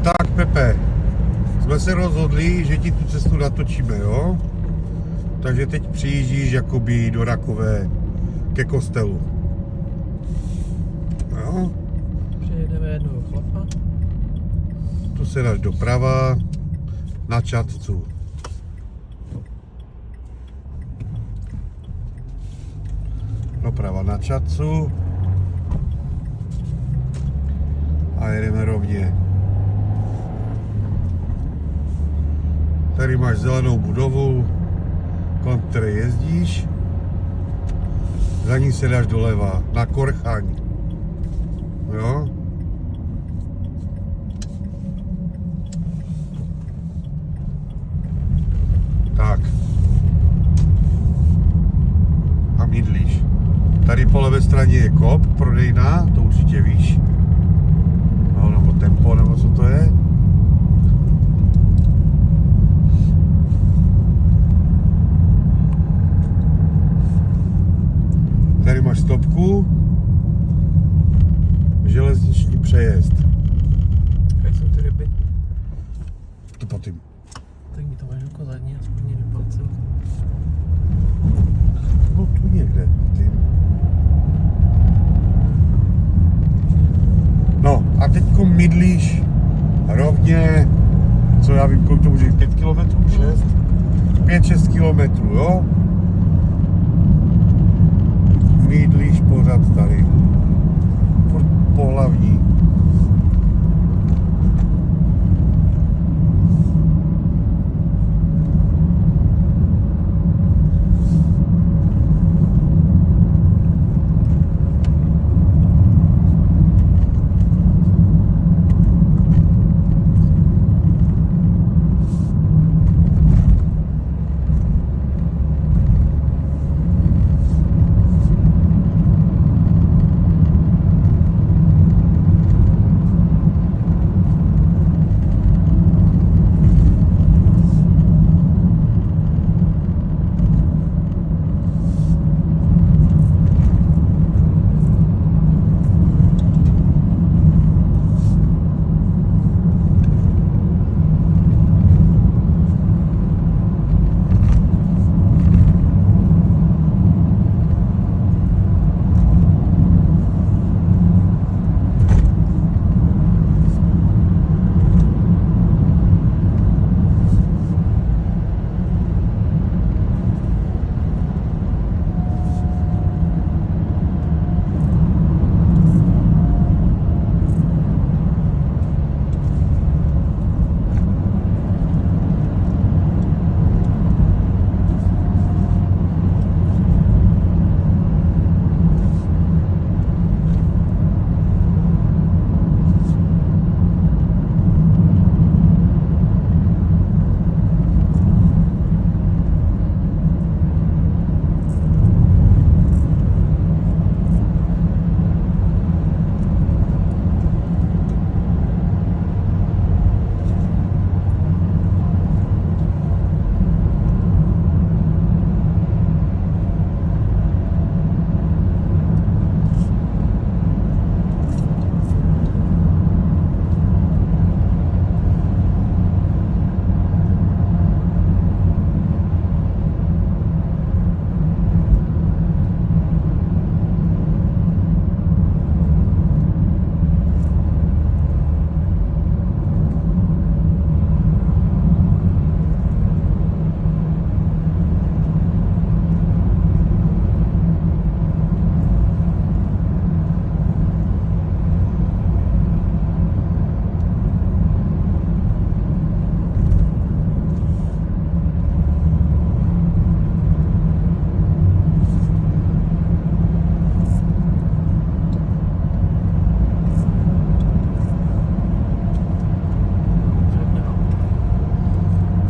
Tak Pepe, jsme se rozhodli, že ti tu cestu natočíme, jo? Takže teď přijíždíš jakoby do Rakové ke kostelu. Jo? Přejedeme jednoho chlapa. Tu se dáš doprava na Čadcu. Doprava na Čadcu. A jedeme rovně. Tady máš zelenou budovu, kolem které jezdíš. Za ní se dáš doleva, na Korchaň. Jo? Tak. A mydlíš. Tady po levé straně je Kop, prodejna, to určitě víš. No, nebo Tempo, nebo co to je. Tady máš stopku, železniční přejezd. Jaké jsou ty ryby? To potom. Tak mi to máš ukázat, aspoň jedním palcem. No tu někde, ty. No a teďko mydlíš rovně, co já vím, kolik to může 5 km, 6? 5-6 km, jo? Mydlíš pořád tady. Po hlavní.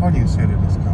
Hodně se jede dneska.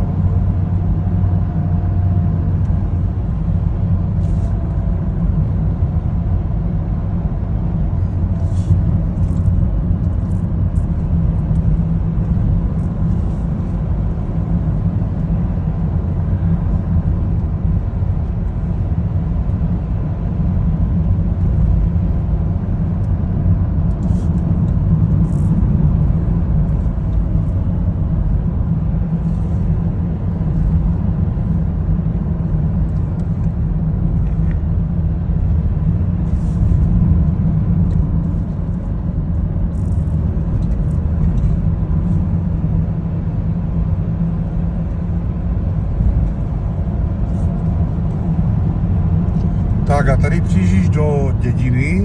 Tak a tady přijíždíš do dědiny,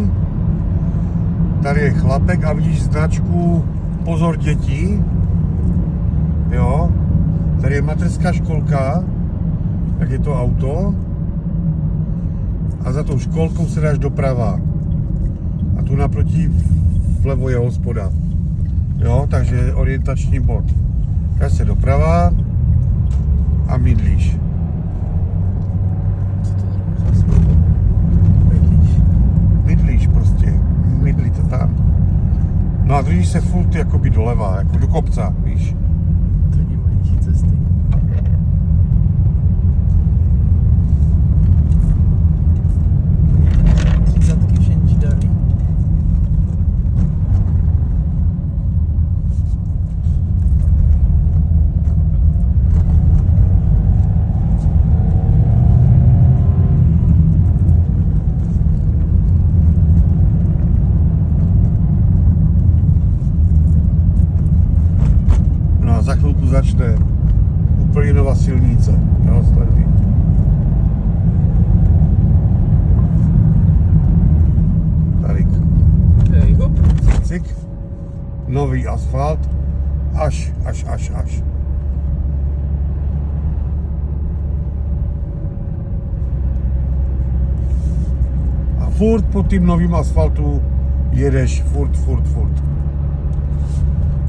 tady je chlapek a vidíš značku Pozor děti, jo, tady je mateřská školka, tak je to auto a za tou školkou se dáš doprava a tu naproti vlevo je hospoda, jo, takže je orientační bod. Dáš se doprava a mydlíš. Mydlíš prostě, mydlí to tam. No a držíš se furt jakoby doleva, jako do kopca, víš. To nemají cesty. Třicátky všenčí dali. Za chvilku začne úplně nová silnice. Jo, sleduj. Tady. Hej, hop. Cik. Nový asfalt. Až. A furt po tím novým asfaltu jedeš furt.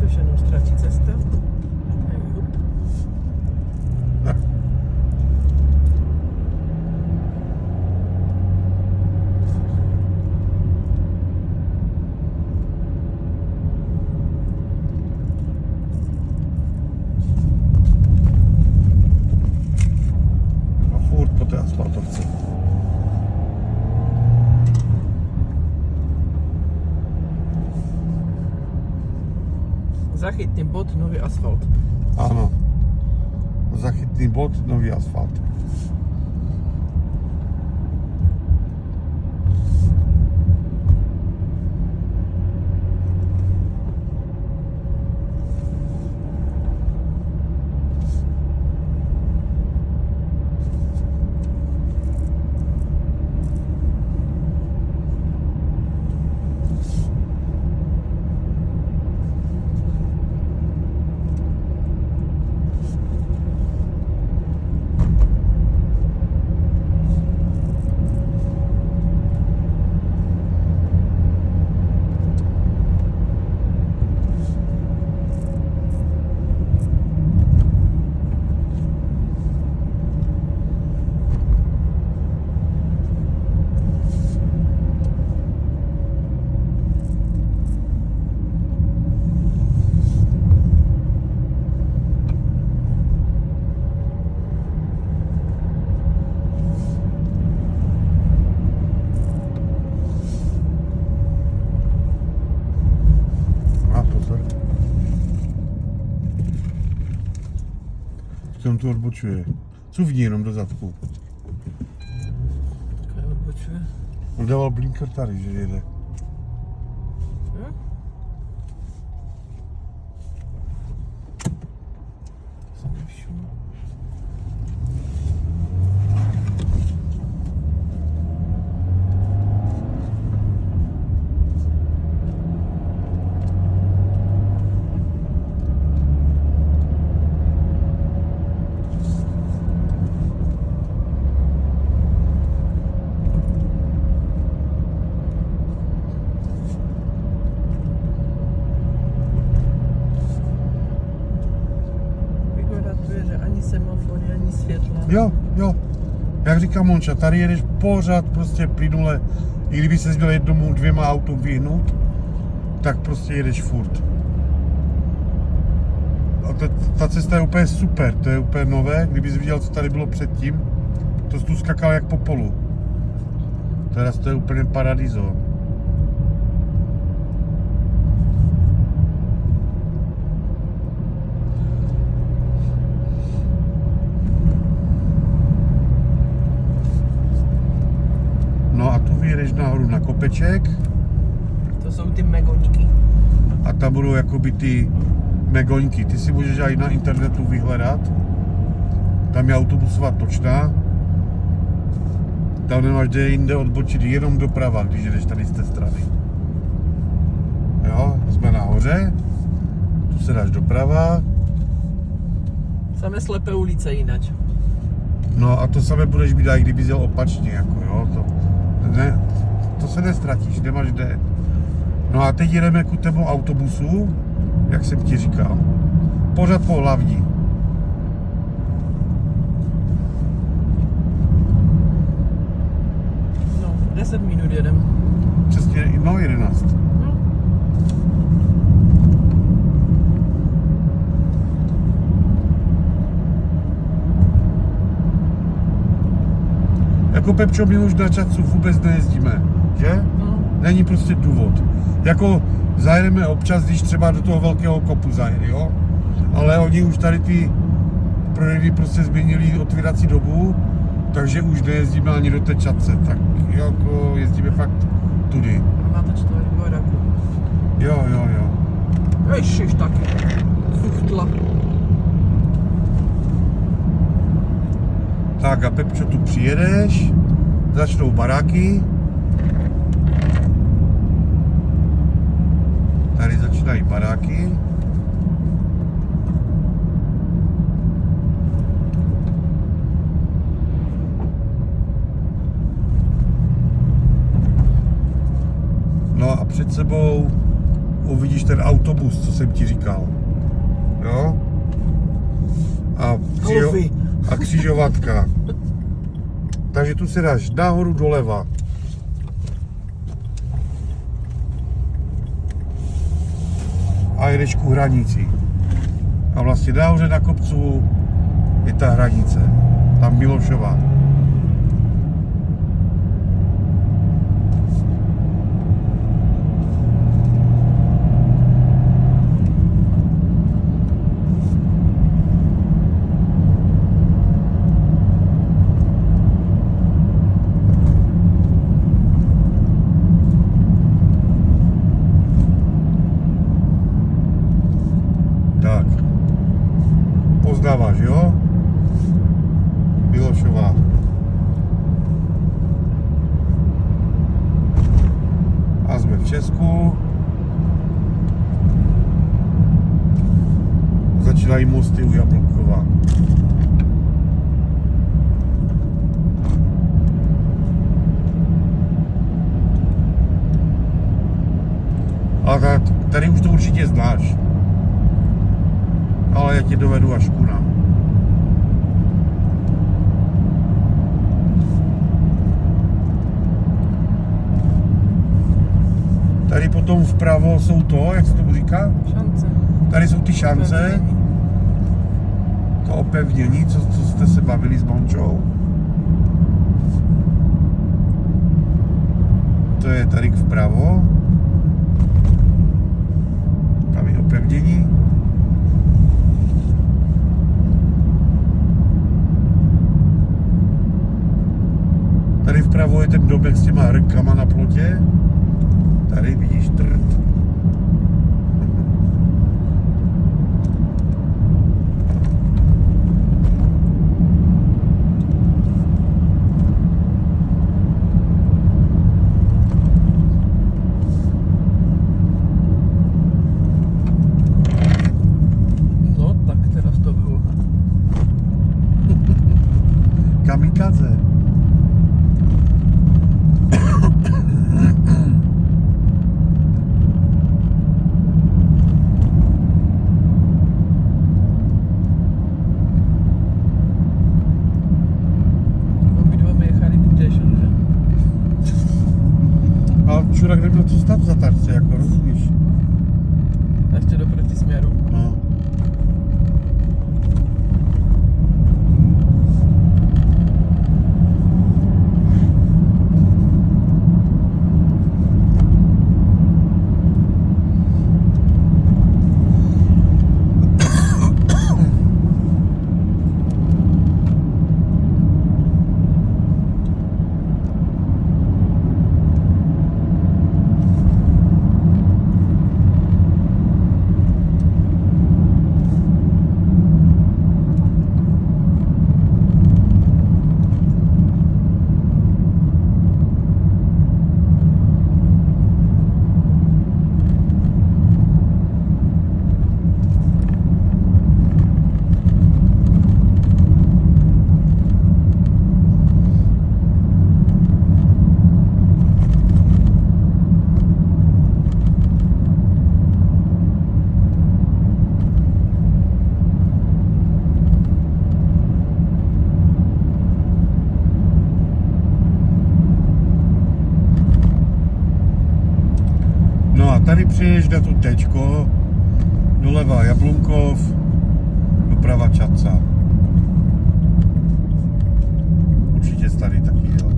To už jenom ztratí cesta. Hej, hop. A furt po té asfaltovce. Zachytný bod, nový asfalt. Ano. Zachytný bod, nový asfalt. Tam to odbočuje. Cuvni jenom do zadku. Takhle odbočuje. On dával blinker tady, že jede. Jo? To jsem nevšiml. Semafory, ani světla. Jo. Jak říká Monča, tady jedeš pořád prostě plynule. I kdyby se měl jednomu, dvěma autům vyhnout, tak prostě jedeš furt. A ta cesta je úplně super, to je úplně nové. Kdybys viděl, co tady bylo předtím, to jsi tu skakal jak po polu. Teraz to je úplně paradizo. No a tu vyjedeš nahoru na kopeček. To jsou ty megoňky. A tam budou jakoby ty megoňky. Ty si můžeš aj na internetu vyhledat. Tam je autobusová točna. Tam nemáš kde jinde odbočit, jenom doprava, když jdeš tady z té strany. Jo, jsme nahoře, tu se dáš doprava, Samé slepé ulice jinak. no a to samé budeš mít, i kdyby jel opačně, jako jo, to se nestratíš, nemáš kde. No a teď jdeme ku tomu autobusu, jak jsem ti říkal, pořád po hlavní. No, 10 minut jedem. Přesně, no 11. No. Jako Pepčo, my už na času vůbec nejezdíme, že? No. Není prostě důvod. Jako zajedeme občas, když třeba do toho velkého kopu zajede, jo? Ale oni už tady ty prodejny prostě změnili otvírací dobu, takže už nejezdíme ani do té Čadce, tak jako jezdíme fakt tudy. A máte čtvrť voraku. Jo. Ježiš, taky. Fuchtla. Tak a Pepčo, tu přijedeš, začnou baráky. Tady začínají baráky. No a před sebou uvidíš ten autobus, co jsem ti říkal. Jo? Alfy. A křižovatka. Takže tu se dáš nahoru doleva. A jedeš ku hranici. A vlastně nahoře na kopcu je ta hranice. Tam Milošova. Tak. Poznáváš, jo? Milošová. A jsme v Česku. Začínají mosty u Jablokova. A tady už to určitě znáš. Ale já ti dovedu až ku nám. Tady potom vpravo jsou to, jak se tomu říká? Šance. Tady jsou ty šance, Opevnění. to opevnění, co jste se bavili s Mončou. To je tady vpravo. Tam je opevnění. Tady vpravo je ten domek s těma rkama na plotě. Tady vidíš trt. No, tak teraz to bylo. Kamikaze. jde tu Tčko, doleva Jablunkov, doprava Čadca. Určitě starý taky, jo.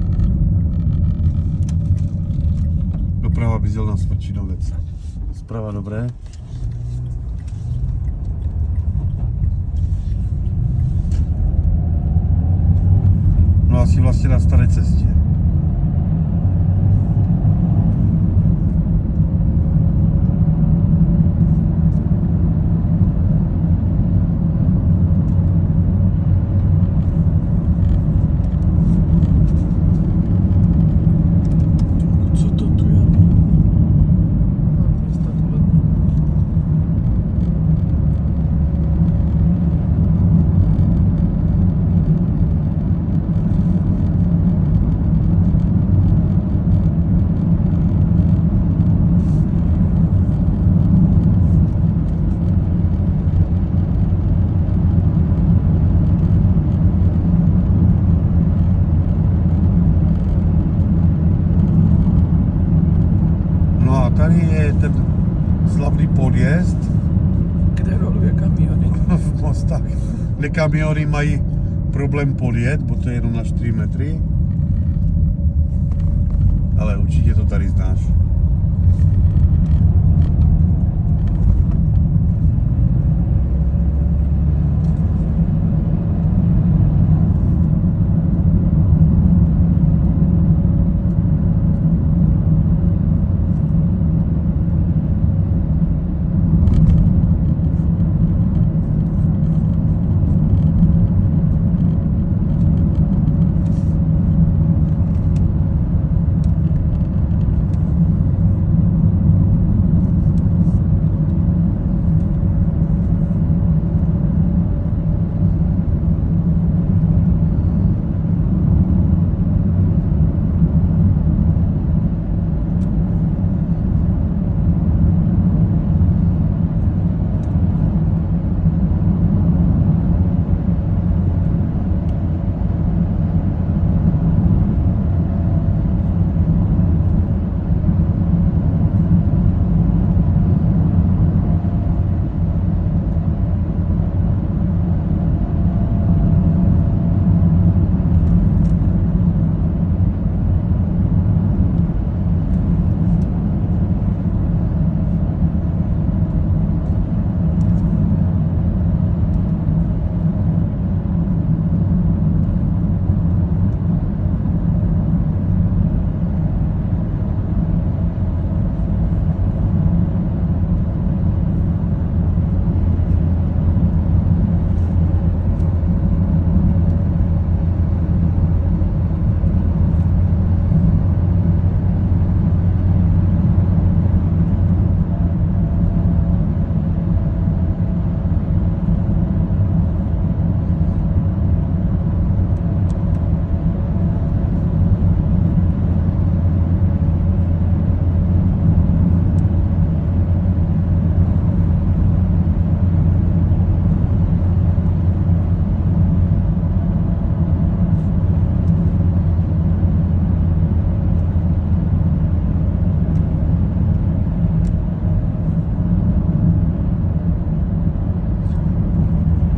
Doprava Bizel na Smrčinovec. Zprava dobré. No asi vlastně na staré cestě. Co to tu je? Města to vedne. No a tady je ten slavný podjezd Kde roluje kamiony? v Mostách, kde kamiony mají problém podjet, bo to je jenom na 4 metry. Ale určitě to tady znáš.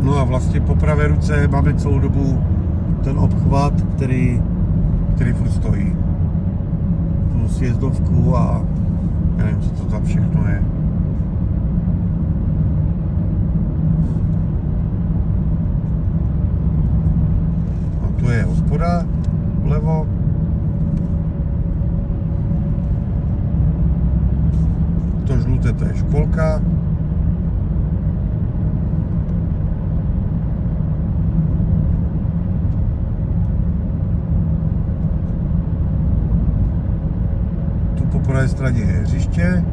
No a vlastně po pravé ruce máme celou dobu ten obchvat, který furt stojí. Tu sjezdovku a já nevím, co to tam všechno je. A tu je hospoda vlevo. To žluté, to je školka. Po pravé straně je hřiště,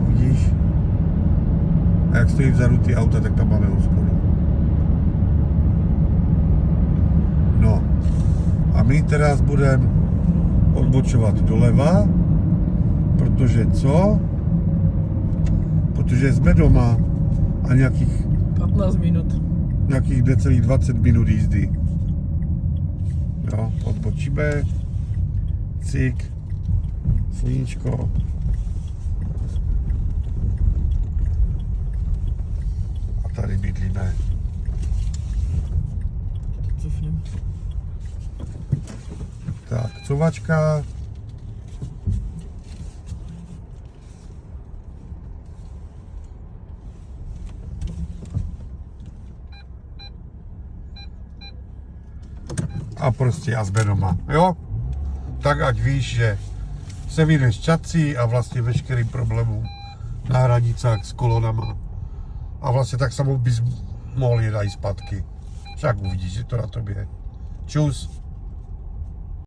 uvidíš, a jak stojí vzadu ty auta, tak tam máme hospodu. No a my teraz budeme odbočovat doleva, protože co? Protože jsme doma a nějakých 15 minut. Nějakých necelých 20 minut jízdy. Jo, odbočíme, cik, sluníčko. vysvětlíme. Cofneme. Tak, covačka. A prostě jazda doma, jo? Tak ať víš, že se vyjdeš čací a vlastně veškerým problémům na hranicách s kolonama. A vlastně tak samo bys mohl jít i zpátky. Však uvidíš, že to na tobě. Čus.